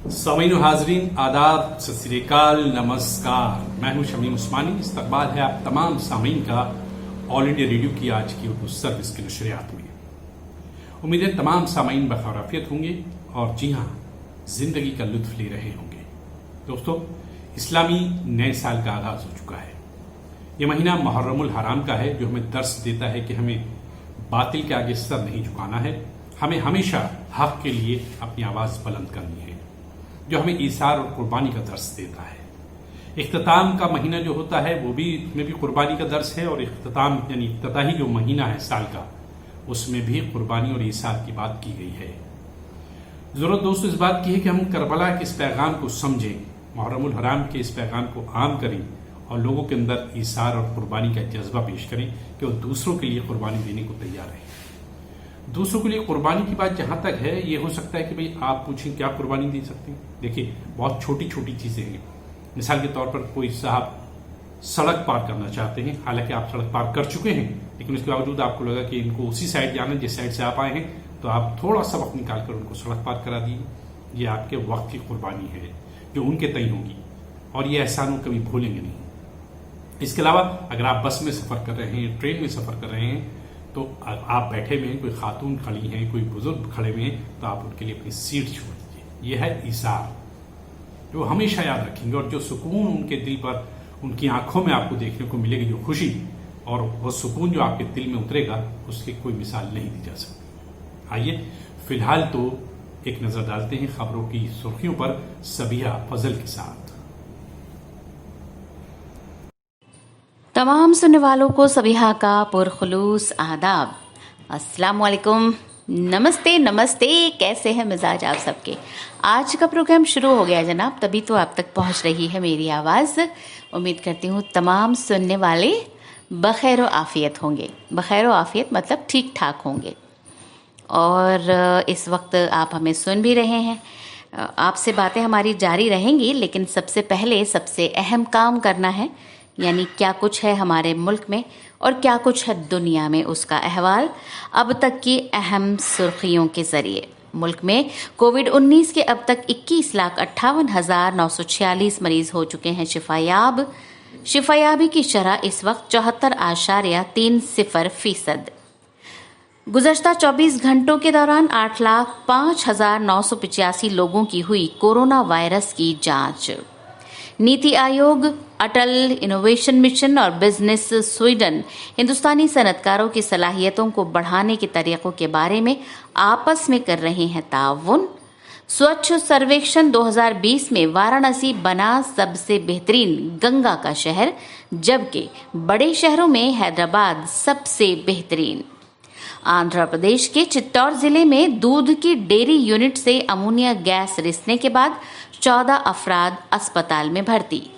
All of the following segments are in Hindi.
सामीन हाजरीन आदाब सत श्री अकाल नमस्कार। मैं हूं शमीम उस्मानी। इस्तकबाल है आप तमाम सामीन का ऑल इंडिया रेडियो की आज की उर्दू सर्विस की नशरियात में। उम्मीद है तमाम सामीन बखैरियत होंगे और जी हाँ, जिंदगी का लुत्फ ले रहे होंगे। दोस्तों, इस्लामी नए साल का आगाज हो चुका है। यह महीना मुहर्रमुल हराम का है, जो हमें दर्स देता है कि हमें बातिल के आगे सर नहीं झुकाना है। हमें हमेशा हक के लिए अपनी आवाज बुलंद करनी है, जो हमें ईसार और कुर्बानी का दर्स देता है। इख्तिताम का महीना जो होता है वो भी में भी कुर्बानी का दर्स है, और इख्तिताम यानी इफ्तिताही जो महीना है साल का, उसमें भी कुर्बानी और ईसार की बात की गई है। जरूरत दोस्तों इस बात की है कि हम करबला के इस पैगाम को समझें, मुहर्रमुल हराम के इस पैगाम को आम करें और लोगों के अंदर ईसार और कुर्बानी का जज्बा पेश करें कि वो दूसरों के लिए कुर्बानी देने को तैयार है। दूसरों के लिए कुर्बानी की बात जहां तक है, ये हो सकता है कि भाई आप पूछें क्या कुर्बानी दे सकते हैं। देखिए, बहुत छोटी छोटी चीजें हैं। मिसाल के तौर पर कोई साहब सड़क पार करना चाहते हैं, हालांकि आप सड़क पार कर चुके हैं, लेकिन उसके बावजूद आपको लगा कि इनको उसी साइड जाना है जिस साइड से आप आए हैं, तो आप थोड़ा सा वक्त निकाल कर उनको सड़क पार करा दीजिए। ये आपके वक्त की कुर्बानी है जो उनके तय होगी, और ये एहसान कभी भूलेंगे नहीं। इसके अलावा अगर आप बस में सफर कर रहे हैं, ट्रेन में सफर कर रहे हैं, तो आप बैठे हुए हैं, कोई खातून खड़ी हैं, कोई बुजुर्ग खड़े हुए हैं, तो आप उनके लिए अपनी सीट छोड़ दीजिए। यह है ईसार, जो हमेशा याद रखेंगे, और जो सुकून उनके दिल पर, उनकी आंखों में आपको देखने को मिलेगी, जो खुशी और वो सुकून जो आपके दिल में उतरेगा, उसकी कोई मिसाल नहीं दी जा सकती। आइए फिलहाल तो एक नजर डालते हैं खबरों की सुर्खियों पर सबिया फजल के साथ। तमाम सुनने वालों को सबिहा का पुरखुलूस आदाब। अस्सलाम वालेकुम, नमस्ते नमस्ते। कैसे हैं मिजाज आप सबके? आज का प्रोग्राम शुरू हो गया जनाब, तभी तो आप तक पहुंच रही है मेरी आवाज़। उम्मीद करती हूँ तमाम सुनने वाले बखैर आफियत होंगे। बखैर आफियत मतलब ठीक ठाक होंगे, और इस वक्त आप हमें सुन भी रहे हैं। आपसे बातें हमारी जारी रहेंगी, लेकिन सबसे पहले सबसे अहम काम करना है, यानी क्या कुछ है हमारे मुल्क में और क्या कुछ है दुनिया में, उसका अहवाल अब तक की अहम सुर्खियों के जरिए। मुल्क में कोविड-19 के अब तक 21,58,946 मरीज हो चुके हैं शिफायाब। शिफायाबी की शरह इस वक्त 74.30%। गुज़श्ता 24 घंटों के दौरान 8,05,985 लोगों की हुई कोरोना वायरस की जांच। नीति आयोग, अटल इनोवेशन मिशन और बिजनेस स्वीडन हिंदुस्तानी सनतकारों की सलाहियतों को बढ़ाने के तरीकों के बारे में आपस में कर रहे हैं ताउन। स्वच्छ सर्वेक्षण 2020 में वाराणसी बना सबसे बेहतरीन गंगा का शहर, जबकि बड़े शहरों में हैदराबाद सबसे बेहतरीन। आंध्र प्रदेश के चित्तौड़ जिले में दूध की डेयरी यूनिट से अमोनिया गैस रिसने के बाद 14 अफराद अस्पताल में भर्ती।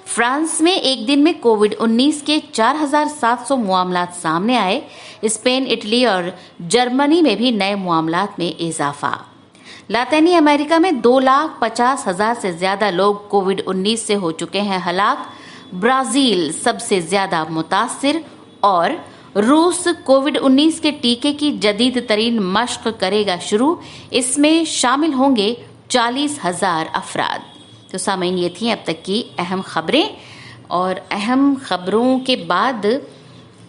फ्रांस में एक दिन में कोविड-19 के 4,700 मामलात सामने आए। स्पेन, इटली और जर्मनी में भी नए मामलात में इजाफा। लातीनी अमेरिका में 2,50,000 से ज्यादा लोग कोविड-19 से हो चुके हैं हलाक। ब्राजील सबसे ज्यादा मुतासिर, और रूस कोविड-19 के टीके की जदीद तरीन मश्क करेगा शुरू। इसमें शामिल होंगे 40,000 अफराद। तो सामीन, ये थी अब तक की अहम खबरें, और अहम खबरों के बाद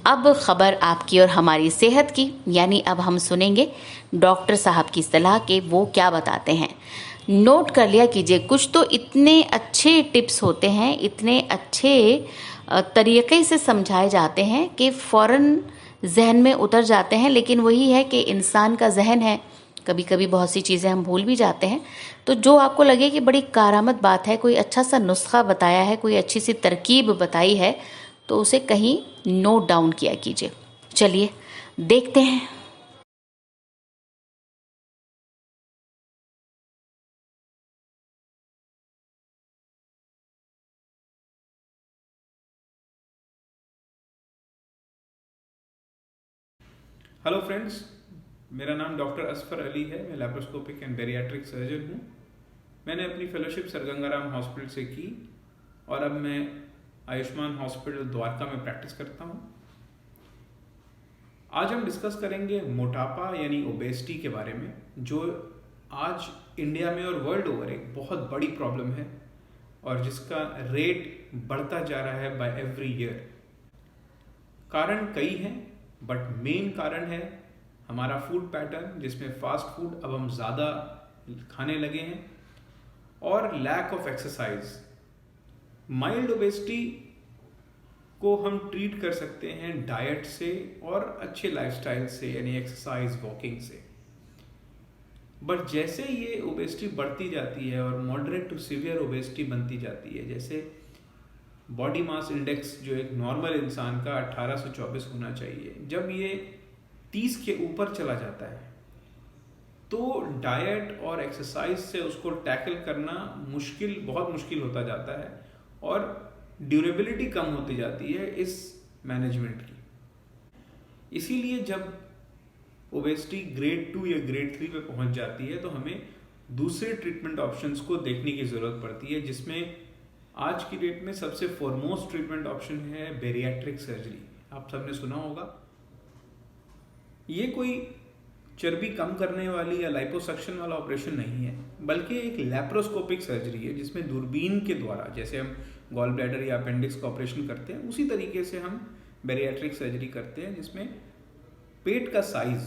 अब खबर आपकी और हमारी सेहत की, यानी अब हम सुनेंगे डॉक्टर साहब की सलाह के वो क्या बताते हैं। नोट कर लिया कीजिए, कुछ तो इतने अच्छे टिप्स होते हैं, इतने अच्छे तरीके से समझाए जाते हैं कि फौरन जहन में उतर जाते हैं। लेकिन वही है कि इंसान का जहन है, कभी कभी बहुत सी चीज़ें हम भूल भी जाते हैं। तो जो आपको लगे कि बड़ी कारामद बात है, कोई अच्छा सा नुस्खा बताया है, कोई अच्छी सी तरकीब बताई है, तो उसे कहीं नोट डाउन किया कीजिए। चलिए देखते हैं। हेलो फ्रेंड्स, मेरा नाम डॉक्टर असफर अली है। मैं लैप्रोस्कोपिक एंड बेरियाट्रिक सर्जन हूँ। मैंने अपनी फेलोशिप सर गंगाराम हॉस्पिटल से की, और अब मैं आयुष्मान हॉस्पिटल द्वारका में प्रैक्टिस करता हूँ। आज हम डिस्कस करेंगे मोटापा यानी ओबेसिटी के बारे में, जो आज इंडिया में और वर्ल्ड ओवर एक बहुत बड़ी प्रॉब्लम है और जिसका रेट बढ़ता जा रहा है बाय एवरी ईयर। कारण कई हैं, बट मेन कारण है हमारा फूड पैटर्न, जिसमें फास्ट फूड अब हम ज़्यादा खाने लगे हैं, और lack of exercise. Mild obesity को हम ट्रीट कर सकते हैं डाइट से और अच्छे लाइफस्टाइल से, यानी एक्सरसाइज, वॉकिंग से। बट जैसे ये ओबेसिटी बढ़ती जाती है और मॉडरेट टू सीवियर ओबेसिटी बनती जाती है, जैसे बॉडी मास इंडेक्स जो एक नॉर्मल इंसान का 18 से 24 होना चाहिए, जब ये 30 के ऊपर चला जाता है तो डाइट और एक्सरसाइज से उसको टैकल करना बहुत मुश्किल होता जाता है और ड्यूरेबिलिटी कम होती जाती है इस मैनेजमेंट की। इसीलिए जब ओबेसिटी ग्रेड 2 या ग्रेड 3 पे पहुंच जाती है तो हमें दूसरे ट्रीटमेंट ऑप्शंस को देखने की ज़रूरत पड़ती है, जिसमें आज की डेट में सबसे फॉरमोस्ट ट्रीटमेंट ऑप्शन है बेरियाट्रिक सर्जरी। आप सबने सुना होगा। ये कोई चर्बी कम करने वाली या लाइपोसक्शन वाला ऑपरेशन नहीं है, बल्कि एक लैप्रोस्कोपिक सर्जरी है, जिसमें दूरबीन के द्वारा, जैसे हम गॉल ब्लैडर या अपेंडिक्स का ऑपरेशन करते हैं, उसी तरीके से हम बेरियाट्रिक सर्जरी करते हैं, जिसमें पेट का साइज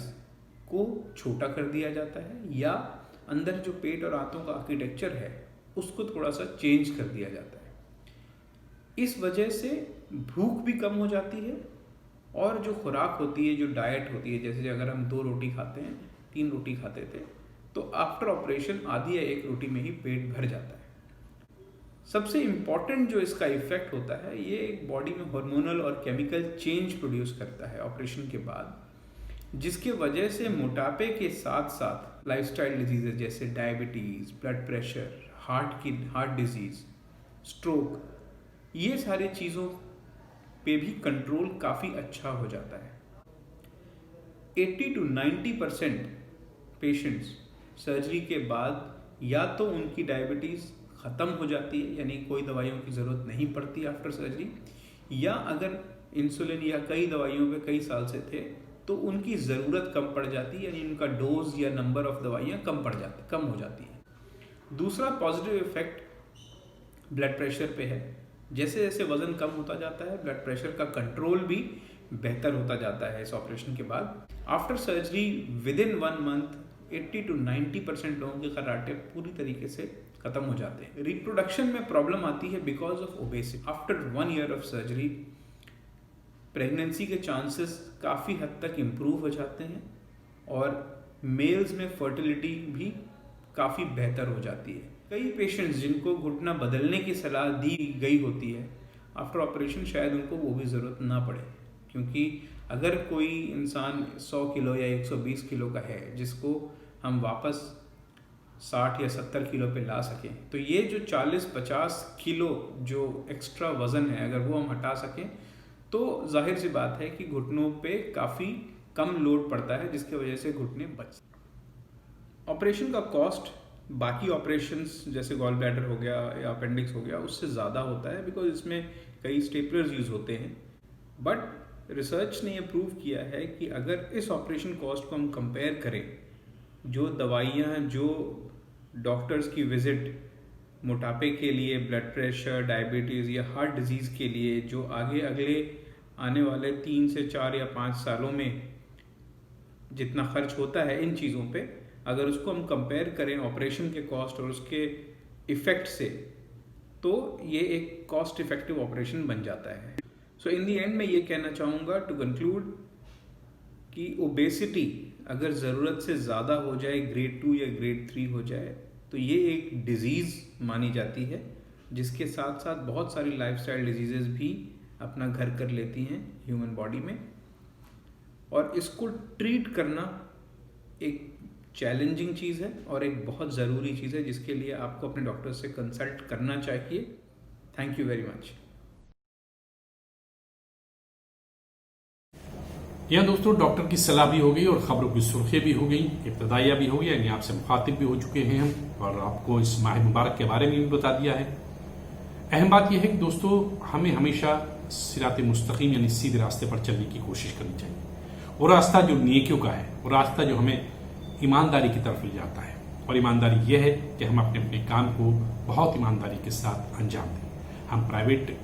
को छोटा कर दिया जाता है या अंदर जो पेट और आंतों का आर्किटेक्चर है उसको थोड़ा सा चेंज कर दिया जाता है। इस वजह से भूख भी कम हो जाती है और जो खुराक होती है, जो डाइट होती है, जैसे अगर हम 2 रोटी खाते हैं, 3 रोटी खाते थे, तो आफ्टर ऑपरेशन आधी या 1 रोटी में ही पेट भर जाता है। सबसे इम्पॉर्टेंट जो इसका इफेक्ट होता है, ये एक बॉडी में हार्मोनल और केमिकल चेंज प्रोड्यूस करता है ऑपरेशन के बाद, जिसके वजह से मोटापे के साथ साथ लाइफस्टाइल डिजीजेज जैसे diabetes, blood pressure, heart disease, stroke, ये सारी चीज़ों पे भी कंट्रोल काफ़ी अच्छा हो जाता है। 80 to 90% पेशेंट्स सर्जरी के बाद या तो उनकी डायबिटीज़ ख़त्म हो जाती है, यानी कोई दवाइयों की ज़रूरत नहीं पड़ती आफ्टर सर्जरी, या अगर इंसुलिन या कई दवाइयों पे कई साल से थे तो उनकी ज़रूरत कम पड़ जाती है, यानी उनका डोज या नंबर ऑफ दवाइयाँ कम हो जाती है। दूसरा पॉजिटिव इफेक्ट ब्लड प्रेशर पे है। जैसे जैसे वज़न कम होता जाता है, ब्लड प्रेशर का कंट्रोल भी बेहतर होता जाता है इस ऑपरेशन के बाद। After surgery within 1 month 80 to 90% लोगों के खर्राटे पूरी तरीके से ख़त्म हो जाते हैं। रिप्रोडक्शन में प्रॉब्लम आती है because of obesity. After 1 year of surgery pregnancy के चांसेस काफ़ी हद तक इम्प्रूव हो जाते हैं और मेल्स में फर्टिलिटी भी काफ़ी बेहतर हो जाती है। कई पेशेंट्स जिनको घुटना बदलने की सलाह दी गई होती है, आफ्टर ऑपरेशन शायद उनको वो भी ज़रूरत ना पड़े, क्योंकि अगर कोई इंसान 100 किलो या 120 किलो का है जिसको हम वापस 60 या 70 किलो पे ला सकें, तो ये जो 40-50 किलो जो एक्स्ट्रा वज़न है, अगर वो हम हटा सकें तो जाहिर सी बात है कि घुटनों पे काफ़ी कम लोड पड़ता है, जिसकी वजह से घुटने बच। ऑपरेशन का कॉस्ट बाकी ऑपरेशंस जैसे गॉल ब्लैडर हो गया या अपेंडिक्स हो गया उससे ज़्यादा होता है, बिकॉज इसमें कई स्टेपलर्स यूज़ होते हैं। बट रिसर्च ने ये प्रूव किया है कि अगर इस ऑपरेशन कॉस्ट को हम कंपेयर करें, जो दवाइयाँ, जो डॉक्टर्स की विज़िट मोटापे के लिए, ब्लड प्रेशर, डायबिटीज़ या हार्ट डिजीज़ के लिए जो अगले आने वाले 3 से 4 या 5 सालों में जितना खर्च होता है इन चीज़ों पे, अगर उसको हम कंपेयर करें ऑपरेशन के कॉस्ट और उसके इफ़ेक्ट से, तो ये एक कॉस्ट इफ़ेक्टिव ऑपरेशन बन जाता है। सो इन दी एंड मैं ये कहना चाहूँगा टू कंक्लूड कि ओबेसिटी अगर ज़रूरत से ज़्यादा हो जाए, ग्रेड 2 या ग्रेड 3 हो जाए, तो ये एक डिज़ीज़ मानी जाती है, जिसके साथ साथ बहुत सारी लाइफस्टाइल डिजीज़ेस भी अपना घर कर लेती हैं ह्यूमन बॉडी में, और इसको ट्रीट करना एक चैलेंजिंग चीज़ है और एक बहुत ज़रूरी चीज़ है, जिसके लिए आपको अपने डॉक्टर से कंसल्ट करना चाहिए। Thank you very much. यहाँ दोस्तों डॉक्टर की सलाह भी हो गई और खबरों की सुर्खियाँ भी हो गई, इब्तदाइया भी हो गई, यानी आपसे मुखातिब भी हो चुके हैं हम, और आपको इस माह मुबारक के बारे में भी बता दिया है। अहम बात यह है कि दोस्तों हमें हमेशा सिरात मुस्तकीम यानी सीधे रास्ते पर चलने की कोशिश करनी चाहिए। वो रास्ता जो नेकियों का है, वो रास्ता जो हमें ईमानदारी की तरफ ले जाता है, और ईमानदारी यह है कि हम अपने अपने काम को बहुत ईमानदारी के साथ अंजाम दें। हम प्राइवेट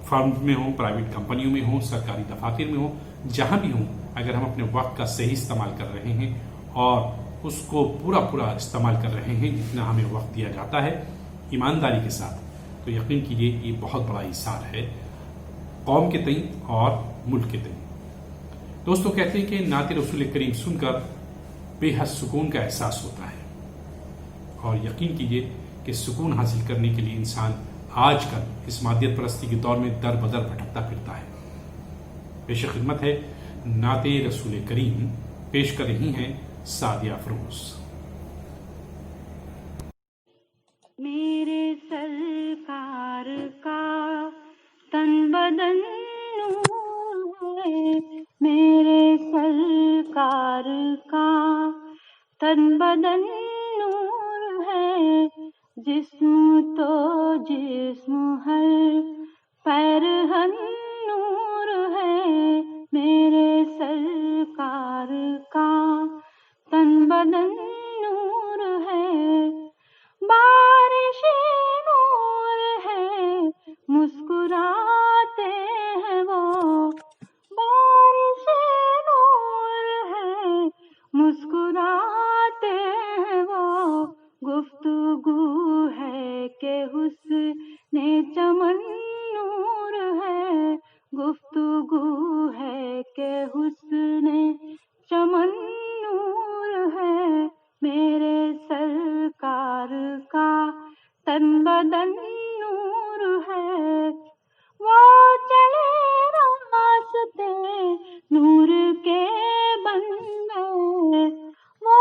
फर्म में हों, प्राइवेट कंपनियों में हों, सरकारी दफातर में हों, जहां भी हों, अगर हम अपने वक्त का सही इस्तेमाल कर रहे हैं और उसको पूरा इस्तेमाल कर रहे हैं जितना हमें वक्त दिया जाता है ईमानदारी के साथ, तो यकीन कीजिए ये बहुत बड़ा इशार है कौम के तई और मुल्क के तई। दोस्तों, कहते हैं कि नाते रसूल करीम सुनकर बेहद सुकून का एहसास होता है और यकीन कीजिए कि सुकून हासिल करने के लिए इंसान आजकल इस मादियत परस्ती के दौर में दर बदर भटकता फिरता है। पेश खिदमत है नाते रसूल करीम, पेश कर रही हैं सादिया अफरोज। मेरे सरकार का तन बदन नूर है, मेरे सरकार का तन बदन नूर है, जिस्म तो जिस्म हर पैरहन नूर है, मेरे सरकार का तन बदन नूर है। बारिश नूर है, मुस्कुराते हैं वो, बारिश नूर है, मुस्कुराते हैं वो, गुफ्तगू है कि हुस्ने चमन नूर है, गुफ्तगू है कि हुस्ने चमन नूर है, मेरे सरकार का तन बदन नूर है। वो चले रास्ते नूर के बन गए, वो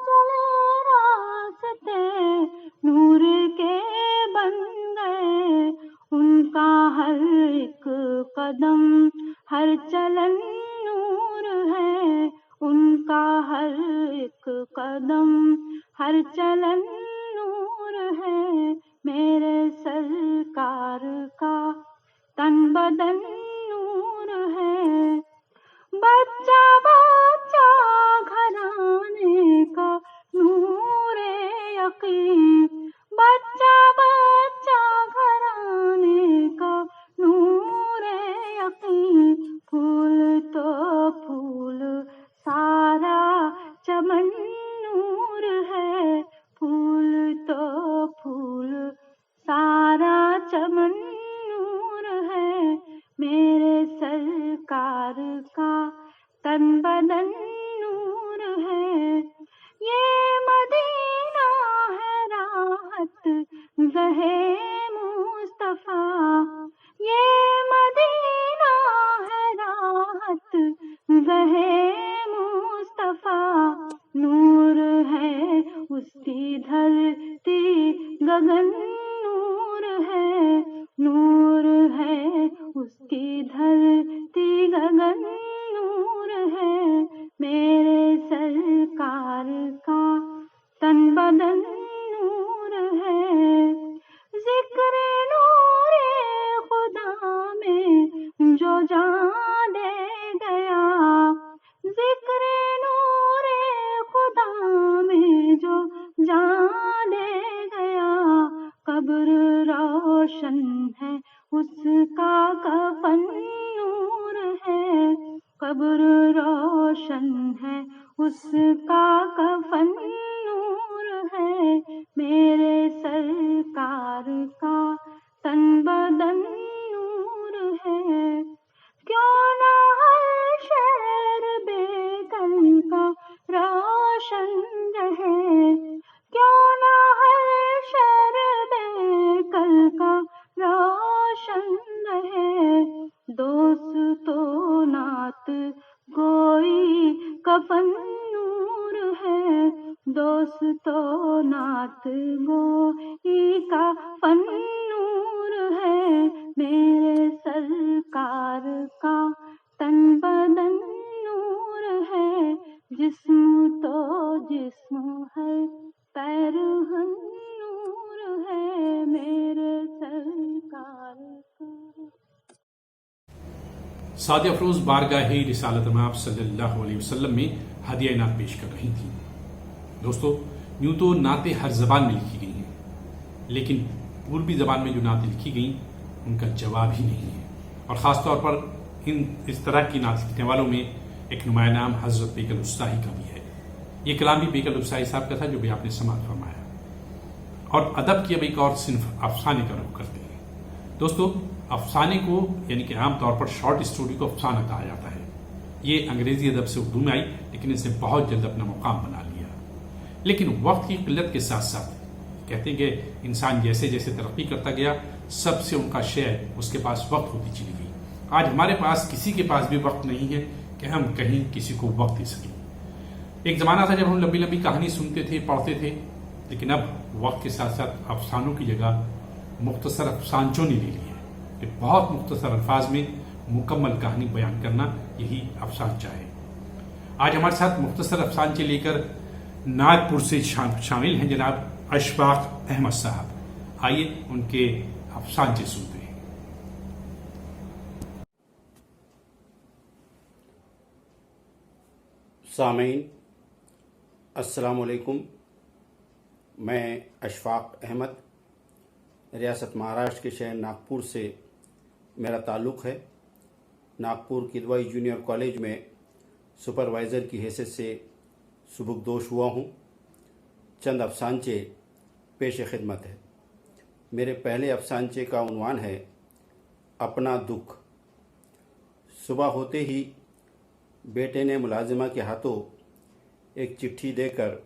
चले रास्ते नूर के बन गए, उनका हर एक कदम हर चलन नूर है, उनका हर एक कदम हर चलन नूर है, मेरे सरकार का तन बदन नूर है। बच्चा बच्चा घराने का नूरे यकीन, बच्चा बच्चा घराने का नूरे यकीन, फूल तो फूल सारा चमन नूर है, फूल तो फूल सारा चमन नूर है, मेरे सरकार का तन बदन नूर है। ये मदीना है राहत ज़हे मुस्तफा, ये मदीना है राहत ज़हे मुस्तफा, नूर है उसकी धरती गगन नूर है, नूर है उसकी धरती गगन नूर है, मेरे सरकार का तन बदन नूर है। जिक्र नूरे खुदा में जो जान दे गया, जिक्र नूरे खुदा में जो जान दे गया, कब्र रोशन है उसका कफन नूर है, कब्र रोशन है उसका कफन नूर है, मेरे सरकार का तन बदन नूर है। क्यों ना हर शहर बेकल का रोशन रहे, क्यों ना हर शहर बेकल का रोशन रहे, दोस्तों नात गोई कफन नूर है, दोस्तों नात गोई का फन नूर है, मेरे सरकार का तन बदन नूर है, जिस्म तो जिस्म है पैरहन नूर है, मेरे सरकार का। सादिया अफरोज बारगाहे रिसालत माब सल्लल्लाहु अलैहि वसल्लम में हदिया इनात पेश कर रही थी। दोस्तों, यूं तो नाते हर जबान में लिखी गई हैं, लेकिन पूर्वी जबान में जो नाते लिखी गई उनका जवाब ही नहीं है। और ख़ास तौर पर इस तरह की नात लिखने वालों में एक नुमाया नाम हज़रत बेकल उस्ताही का भी है। ये कलाम भी बेकल उस्ताही साहब का था जो भी आपने समाप्त फरमाया। और अदब की अब एक और सिन्फ अफसाने का रुख करते हैं। दोस्तों, अफसाने को यानी कि आमतौर पर शॉर्ट स्टोरी को अफसाना कहा जाता है। ये अंग्रेजी अदब से उर्दू में आई, लेकिन इसने बहुत जल्द अपना मुकाम बना लिया। लेकिन वक्त की किल्लत के साथ साथ कहते हैं कि इंसान जैसे जैसे तरक्की करता गया, सबसे उनका शेयर उसके पास वक्त होती चली गई। आज हमारे पास किसी के पास भी वक्त नहीं है कि हम कहीं किसी को वक्त दे सकें। एक जमाना था जब हम लंबी लंबी कहानी सुनते थे, पढ़ते थे, लेकिन अब वक्त के साथ साथ अफसानों की जगह मुख्तसर अफसानचों ने ले ली है कि बहुत मुख्तसर अल्फाज में मुकम्मल कहानी बयान करना यही अफसानचा है। आज हमारे साथ मुख्तसर अफसानचे लेकर नागपुर से शामिल हैं जनाब अशफाक अहमद साहब। आइए उनके अफसानचे सुनते हैं। सामीन अस्सलाम वालेकुम। मैं अशफाक अहमद रियासत महाराष्ट्र के शहर नागपुर से मेरा ताल्लुक़ है। नागपुर किदवाई जूनियर कॉलेज में सुपरवाइज़र की हैसियत से सुबुकदोश हुआ हूँ। चंद अफसानचे पेश खिदमत है। मेरे पहले अफसानचे का उन्वान है अपना दुख। सुबह होते ही बेटे ने मुलाजिमा के हाथों एक चिट्ठी देकर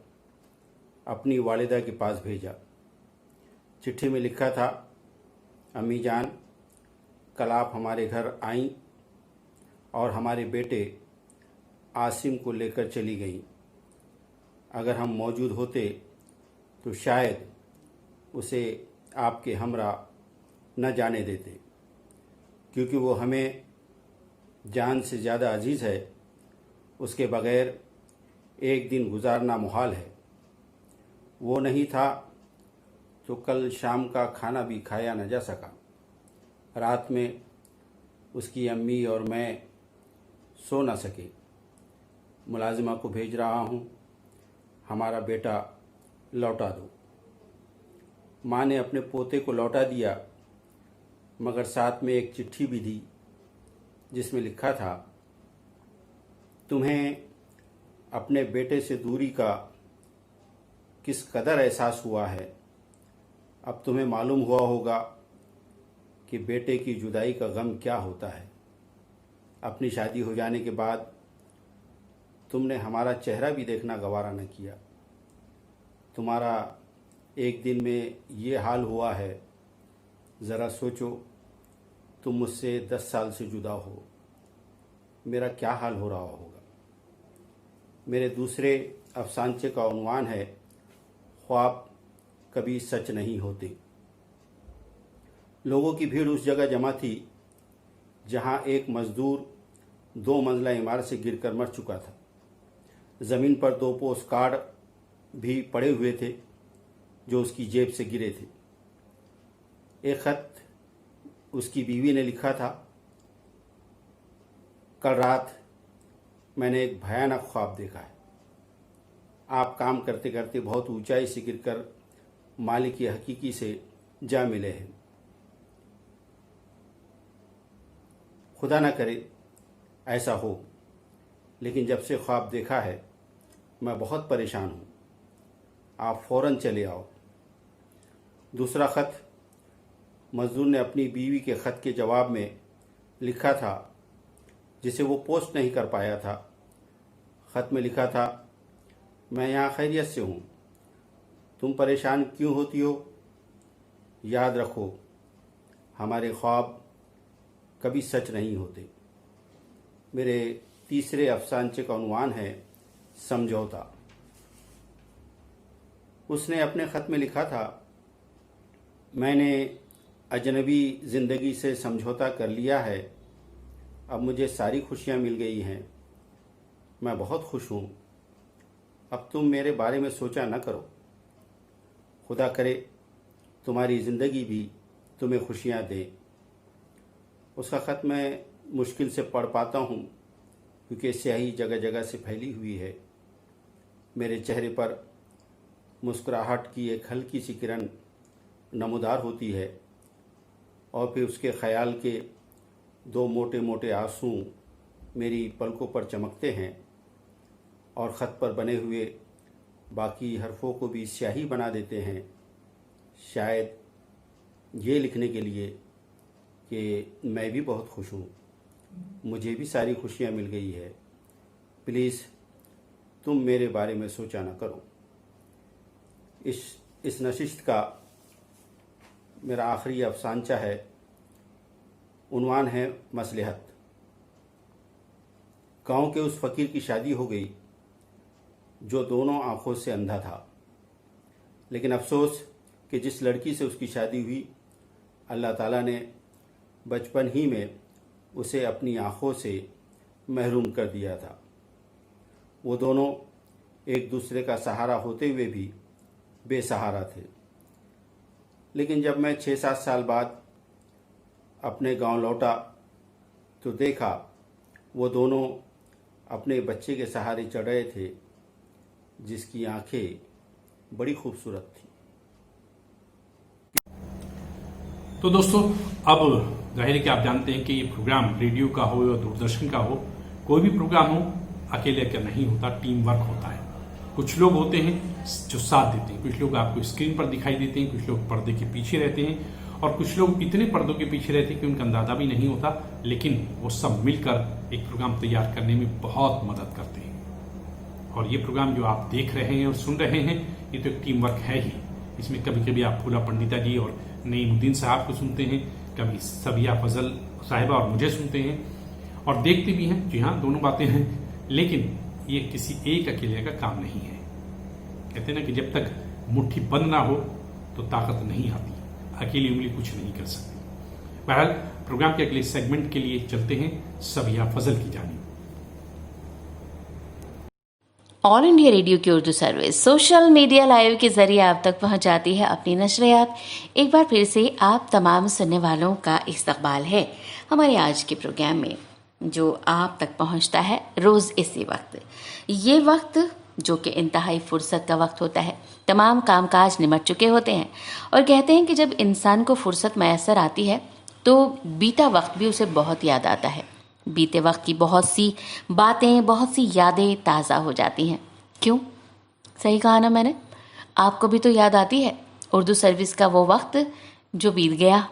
अपनी वालिदा के पास भेजा। चिट्ठी में लिखा था, अम्मी जान, कल आप हमारे घर आईं और हमारे बेटे आसिम को लेकर चली गईं। अगर हम मौजूद होते तो शायद उसे आपके हमरा न जाने देते, क्योंकि वो हमें जान से ज़्यादा अजीज़ है। उसके बग़ैर एक दिन गुजारना मुहाल है। वो नहीं था तो कल शाम का खाना भी खाया न जा सका। रात में उसकी अम्मी और मैं सो न सके। मुलाजिमा को भेज रहा हूँ, हमारा बेटा लौटा दो। माँ ने अपने पोते को लौटा दिया, मगर साथ में एक चिट्ठी भी दी जिसमें लिखा था, तुम्हें अपने बेटे से दूरी का किस कदर एहसास हुआ है। अब तुम्हें मालूम हुआ होगा कि बेटे की जुदाई का गम क्या होता है। अपनी शादी हो जाने के बाद तुमने हमारा चेहरा भी देखना गवारा न किया। तुम्हारा एक दिन में ये हाल हुआ है। ज़रा सोचो, तुम मुझसे 10 साल से जुदा हो, मेरा क्या हाल हो रहा होगा। मेरे दूसरे अफसानचे का उन्वान है ख्वाब कभी सच नहीं होते। लोगों की भीड़ उस जगह जमा थी जहां एक मजदूर 2 मंजिला इमारत से गिरकर मर चुका था। ज़मीन पर 2 पोस्ट कार्ड भी पड़े हुए थे जो उसकी जेब से गिरे थे। एक खत उसकी बीवी ने लिखा था, कल रात मैंने एक भयानक ख्वाब देखा है। आप काम करते करते बहुत ऊंचाई से गिरकर मालिक की हकीकी से जा मिले हैं। खुदा न करे ऐसा हो, लेकिन जब से ख्वाब देखा है मैं बहुत परेशान हूँ। आप फ़ौरन चले आओ। दूसरा खत मजदूर ने अपनी बीवी के खत के जवाब में लिखा था, जिसे वो पोस्ट नहीं कर पाया था। खत में लिखा था, मैं यहाँ खैरियत से हूँ, तुम परेशान क्यों होती हो। याद रखो, हमारे ख्वाब कभी सच नहीं होते। मेरे तीसरे अफसानचे का उन्वान है समझौता। उसने अपने ख़त में लिखा था, मैंने अजनबी ज़िंदगी से समझौता कर लिया है। अब मुझे सारी खुशियाँ मिल गई हैं। मैं बहुत खुश हूँ। अब तुम मेरे बारे में सोचा न करो। खुदा करे तुम्हारी ज़िंदगी भी तुम्हें खुशियाँ दे। उसका ख़त मैं मुश्किल से पढ़ पाता हूँ क्योंकि स्याही जगह जगह से फैली हुई है। मेरे चेहरे पर मुस्कुराहट की एक हल्की सी किरण नमूदार होती है और फिर उसके ख्याल के दो मोटे मोटे आंसू मेरी पलकों पर चमकते हैं और ख़त पर बने हुए बाकी हरफों को भी स्याही बना देते हैं, शायद ये लिखने के लिए कि मैं भी बहुत खुश हूँ, मुझे भी सारी खुशियाँ मिल गई है, प्लीज़ तुम मेरे बारे में सोचा ना करो। इस नशिस्त का मेरा आखिरी अफसानचा है, उन्वान है मसलहत। गांव के उस फ़कीर की शादी हो गई जो दोनों आंखों से अंधा था, लेकिन अफसोस कि जिस लड़की से उसकी शादी हुई अल्लाह ताला ने बचपन ही में उसे अपनी आंखों से महरूम कर दिया था। वो दोनों एक दूसरे का सहारा होते हुए भी बेसहारा थे। लेकिन जब मैं 6-7 साल बाद अपने गांव लौटा तो देखा वो दोनों अपने बच्चे के सहारे चढ़ रहे थे, जिसकी आंखें बड़ी खूबसूरत थी। तो दोस्तों, अब जाहिर है कि आप जानते हैं कि ये प्रोग्राम रेडियो का हो या दूरदर्शन का हो, कोई भी प्रोग्राम हो अकेले का नहीं होता, टीम वर्क होता है। कुछ लोग होते हैं जो साथ देते हैं, कुछ लोग आपको स्क्रीन पर दिखाई देते हैं, कुछ लोग पर्दे के पीछे रहते हैं और कुछ लोग इतने पर्दों के पीछे रहते हैं कि उनका अंदाजा भी नहीं होता, लेकिन वो सब मिलकर एक प्रोग्राम तैयार करने में बहुत मदद करते हैं। और ये प्रोग्राम जो आप देख रहे हैं और सुन रहे हैं, ये तो एक टीम वर्क है ही। इसमें कभी कभी आप फूला पंडिता जी और नईमुद्दीन साहब को सुनते हैं, कभी सबिया फजल साहिबा और मुझे सुनते हैं और देखते भी हैं। जी हाँ, दोनों बातें हैं, लेकिन ये किसी एक अकेले का काम नहीं है। कहते हैं ना कि जब तक मुट्ठी बंद ना हो तो ताकत नहीं आती, अकेली उंगली कुछ नहीं कर सकती। बहरहाल प्रोग्राम के अगले सेगमेंट के लिए चलते हैं सबिया फजल की जानिब। ऑल इंडिया रेडियो की Urdu service social media live के जरिए आप तक पहुंचाती है अपनी नशरियात। एक बार फिर से आप तमाम सुनने वालों का इस्तकबाल है हमारे आज के प्रोग्राम में, जो आप तक पहुंचता है रोज़ इसी वक्त। ये वक्त जो कि इंतहाई फुर्सत का वक्त होता है, तमाम कामकाज निमट चुके होते हैं और कहते हैं कि जब इंसान को फुर्सत मैसर आती है तो बीता वक्त भी उसे बहुत याद आता है। बीते वक्त की बहुत सी बातें, बहुत सी यादें ताज़ा हो जाती हैं। क्यों? सही कहा ना मैंने? आपको भी तो याद आती है उर्दू सर्विस का वो वक्त जो बीत गया,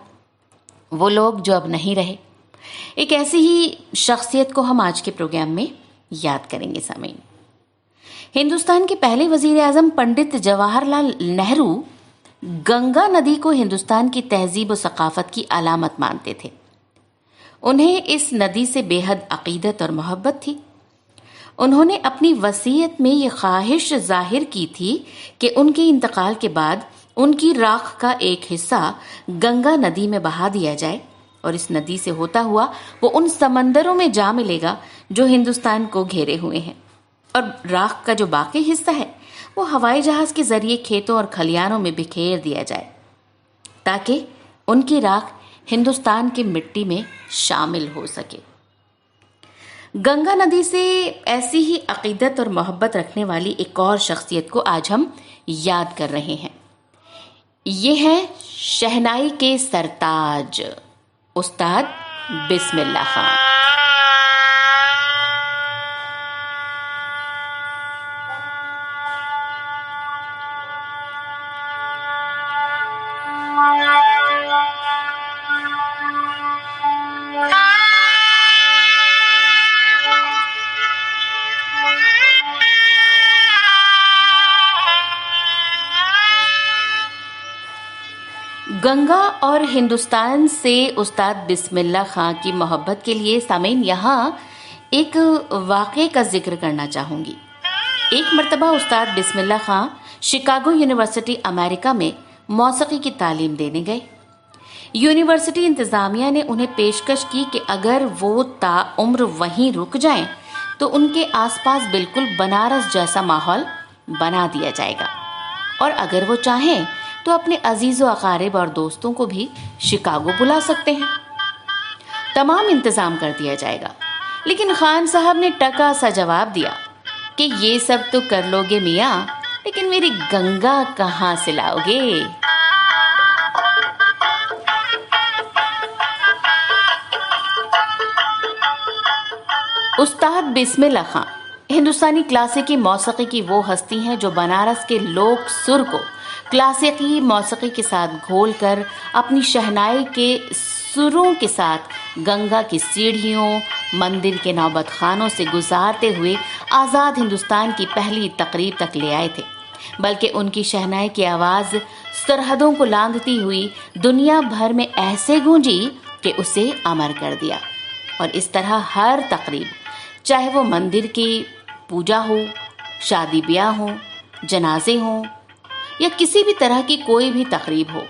वो लोग जो अब नहीं रहे। एक ऐसी ही शख्सियत को हम आज के प्रोग्राम में याद करेंगे सामीन। हिंदुस्तान के पहले वजीर आजम पंडित जवाहरलाल नेहरू गंगा नदी को हिंदुस्तान की तहजीब और सकाफत की अलामत मानते थे। उन्हें इस नदी से बेहद अकीदत और मोहब्बत थी। उन्होंने अपनी वसीयत में ये ख्वाहिश जाहिर की थी कि उनके इंतकाल के बाद उनकी राख का एक हिस्सा गंगा नदी में बहा दिया जाए और इस नदी से होता हुआ वो उन समंदरों में जा मिलेगा जो हिंदुस्तान को घेरे हुए हैं, और राख का जो बाकी हिस्सा है वो हवाई जहाज के जरिए खेतों और खलियानों में बिखेर दिया जाए ताकि उनकी राख हिंदुस्तान की मिट्टी में शामिल हो सके। गंगा नदी से ऐसी ही अकीदत और मोहब्बत रखने वाली एक और शख्सियत को आज हम याद कर रहे हैं। ये है शहनाई के सरताज उस्ताद बिस्मिल्लाह खां। गंगा और हिंदुस्तान से उस्ताद बिस्मिल्लाह खां की मोहब्बत के लिए सामीन यहाँ एक वाक़े का जिक्र करना चाहूँगी। एक मर्तबा उस्ताद बिस्मिल्लाह खां शिकागो यूनिवर्सिटी अमेरिका में मौसीकी की तालीम देने गए। यूनिवर्सिटी इंतज़ामिया ने उन्हें पेशकश की कि अगर वो ताउम्र वहीं रुक जाएं तो उनके आसपास बिल्कुल बनारस जैसा माहौल बना दिया जाएगा, और अगर वो चाहें तो अपने अजीज़ व अकारिब और दोस्तों को भी शिकागो बुला सकते हैं, तमाम इंतज़ाम कर दिया जाएगा। लेकिन खान साहब ने टका सा जवाब दिया कि ये सब तो कर लोगे मियाँ, लेकिन मेरी गंगा कहाँ से लाओगे? उस्ताद बिस्मिल्लाह खां हिंदुस्तानी क्लासिकी मौसीकी की वो हस्ती हैं जो बनारस के लोक सुर को क्लासिकी मौसीकी के साथ घोलकर अपनी शहनाई के सुरों के साथ गंगा की सीढ़ियों, मंदिर के नौबत खानों से गुजारते हुए आज़ाद हिंदुस्तान की पहली तकरीब तक ले आए थे। बल्कि उनकी शहनाई की आवाज़ सरहदों को लांघती हुई दुनिया भर में ऐसे गूंजी कि उसे अमर कर दिया। और इस तरह हर तकरीब, चाहे वो मंदिर की पूजा हो, शादी ब्याह हो, जनाजे हो या किसी भी तरह की कोई भी तकरीब हो,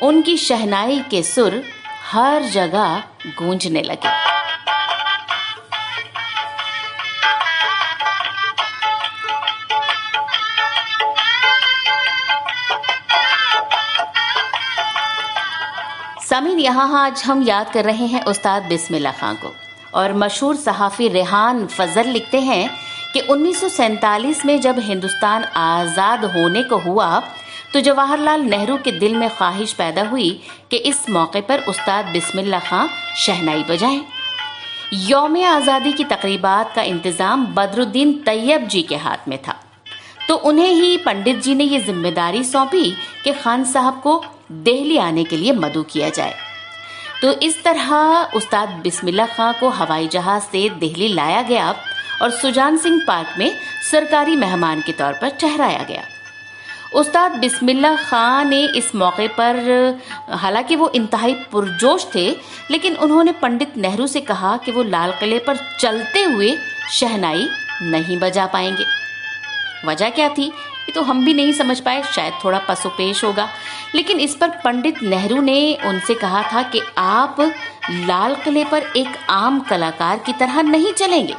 उनकी शहनाई के सुर हर जगह गूंजने लगे। सामीन, यहाँ आज हम याद कर रहे हैं उस्ताद बिस्मिल्लाह खां को। और मशहूर सहाफ़ी रेहान फजल लिखते हैं कि 1947 में जब हिंदुस्तान आज़ाद होने को हुआ तो जवाहरलाल नेहरू के दिल में ख्वाहिश पैदा हुई कि इस मौके पर उस्ताद बिस्मिल्लाह खां शहनाई बजाएं। यौम आज़ादी की तकरीबात का इंतज़ाम बदरुद्दीन तैयब जी के हाथ में था, तो उन्हें ही पंडित जी ने ये जिम्मेदारी सौंपी कि खान साहब को दिल्ली आने के लिए मदऊ किया जाए। तो इस तरह उस्ताद बिस्मिल्लाह खां को हवाई जहाज से दिल्ली लाया गया और सुजान सिंह पार्क में सरकारी मेहमान के तौर पर ठहराया गया। उस्ताद बिस्मिल्लाह खां ने इस मौके पर, हालांकि वो इंतहाई पुरजोश थे, लेकिन उन्होंने पंडित नेहरू से कहा कि वो लाल किले पर चलते हुए शहनाई नहीं बजा पाएंगे। वजह क्या थी ये तो हम भी नहीं समझ पाए, शायद थोड़ा पसोपेश होगा। लेकिन इस पर पंडित नेहरू ने उनसे कहा था कि आप लाल किले पर एक आम कलाकार की तरह नहीं चलेंगे,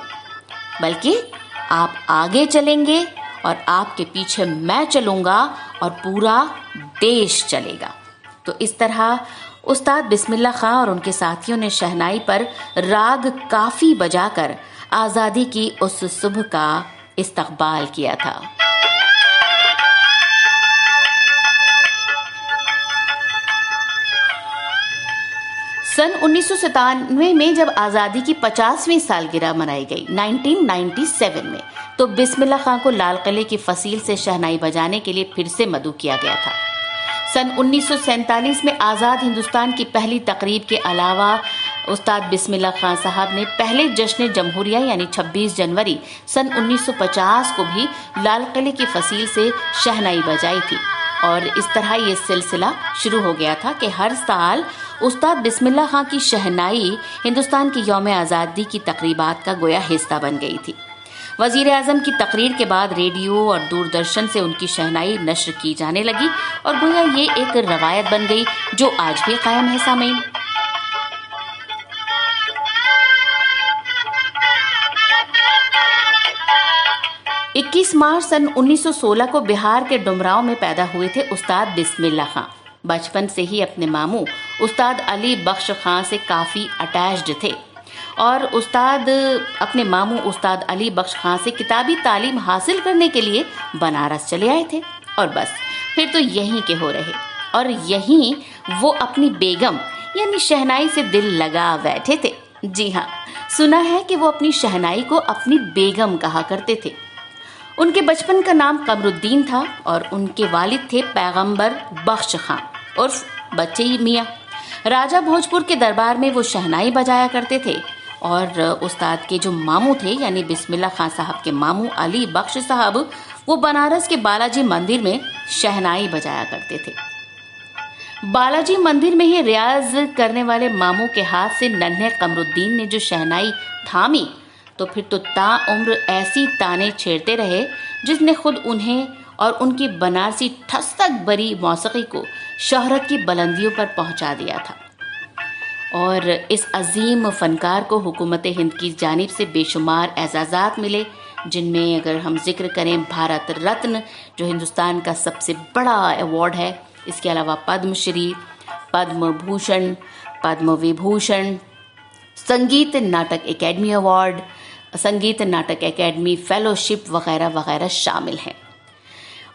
बल्कि आप आगे चलेंगे और आपके पीछे मैं चलूंगा और पूरा देश चलेगा। तो इस तरह उस्ताद बिस्मिल्लाह खां और उनके साथियों ने शहनाई पर राग काफी बजाकर आज़ादी की उस सुबह का इस्तकबाल किया था। सन 1997 में जब आज़ादी की 50वीं सालगिरह मनाई गई 1997 में, तो बिस्मिल्लाह खां को लाल किले की फसील से शहनाई बजाने के लिए फिर से मदऊ किया गया था। सन 1947 में आज़ाद हिंदुस्तान की पहली तकरीब के अलावा उस्ताद बिस्मिल्लाह खां साहब ने पहले जश्न जमहूरिया यानी 26 जनवरी सन 1950 को भी लाल किले की फसील से शहनाई बजाई थी। और इस तरह ये सिलसिला शुरू हो गया था कि हर साल उस्ताद बिस्मिल्लाह खां की शहनाई हिंदुस्तान की यौम आज़ादी की तकरीबात का गोया हिस्सा बन गई थी। वज़ीर आज़म की तकरीर के बाद रेडियो और दूरदर्शन से उनकी शहनाई नश्र की जाने लगी और गोया ये एक रवायत बन गई जो आज भी कायम है। सामीन, इक्कीस मार्च सन 1916 को बिहार के डुमरांव में पैदा हुए थे उस्ताद बिस्मिल्लाह खां। बचपन से ही अपने मामू उस्ताद अली बख्श खां से काफ़ी अटैच्ड थे और उस्ताद अपने मामू उस्ताद अली बख्श खां से किताबी तालीम हासिल करने के लिए बनारस चले आए थे। और बस फिर तो यहीं के हो रहे और यहीं वो अपनी बेगम यानी शहनाई से दिल लगा बैठे थे। जी हाँ, सुना है कि वो अपनी शहनाई को अपनी बेगम कहा करते थे। उनके बचपन का नाम कमरुद्दीन था और उनके वालिद थे पैगंबर बख्श खां उर्फ बच्चे मियाँ। राजा भोजपुर के दरबार में वो शहनाई बजाया करते थे और उस्ताद के जो मामू थे यानी बिस्मिल्लाह खां साहब के मामू अली बख्श साहब, वो बनारस के बालाजी मंदिर में शहनाई बजाया करते थे। बालाजी मंदिर में ही रियाज करने वाले मामू के हाथ से नन्हे कमरुद्दीन ने जो शहनाई थामी तो फिर तो ताउम्र ऐसी ताने छेड़ते रहे जिसने खुद उन्हें और उनकी बनारसी ठस्तक भरी मौसीकी को शोहरत की बुलंदियों पर पहुंचा दिया था। और इस अजीम फनकार को हुकूमत हिंद की जानिब से बेशुमार एजाज़ात मिले, जिनमें अगर हम जिक्र करें भारत रत्न जो हिंदुस्तान का सबसे बड़ा अवार्ड है, इसके अलावा पद्मश्री, पद्म भूषण, पद्म विभूषण, संगीत नाटक एकेडमी अवार्ड, संगीत नाटक एकेडमी फेलोशिप वगैरह वगैरह शामिल हैं।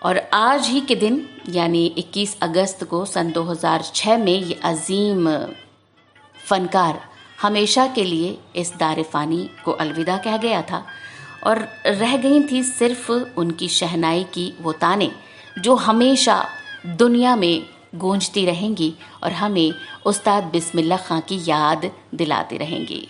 और आज ही के दिन यानी 21 अगस्त को सन 2006 में ये अजीम फनकार हमेशा के लिए इस दार फ़ानी को अलविदा कह गया था और रह गई थी सिर्फ उनकी शहनाई की वो ताने जो हमेशा दुनिया में गूंजती रहेंगी और हमें उस्ताद बिस्मिल्लाह खां की याद दिलाती रहेंगी।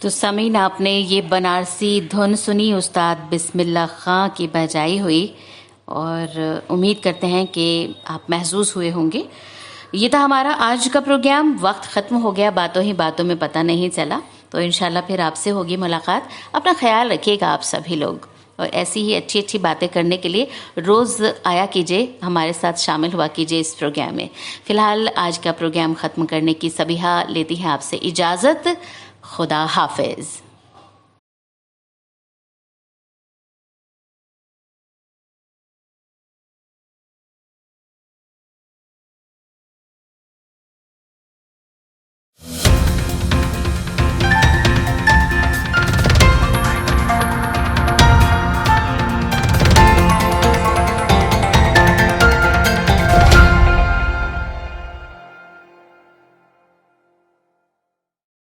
तो समीन, आपने ये बनारसी धुन सुनी उस्ताद बिस्मिल्लाह खां की बजाई हुई, और उम्मीद करते हैं कि आप महसूस हुए होंगे। ये था हमारा आज का प्रोग्राम। वक्त ख़त्म हो गया, बातों ही बातों में पता नहीं चला। तो इंशाल्लाह फिर आपसे होगी मुलाकात। अपना ख्याल रखिएगा आप सभी लोग, और ऐसी ही अच्छी अच्छी बातें करने के लिए रोज़ आया कीजिए, हमारे साथ शामिल हुआ कीजिए इस प्रोग्राम में। फ़िलहाल आज का प्रोग्राम ख़त्म करने की सबिहा लेती है आपसे इजाज़त। खुदा हाफिज़।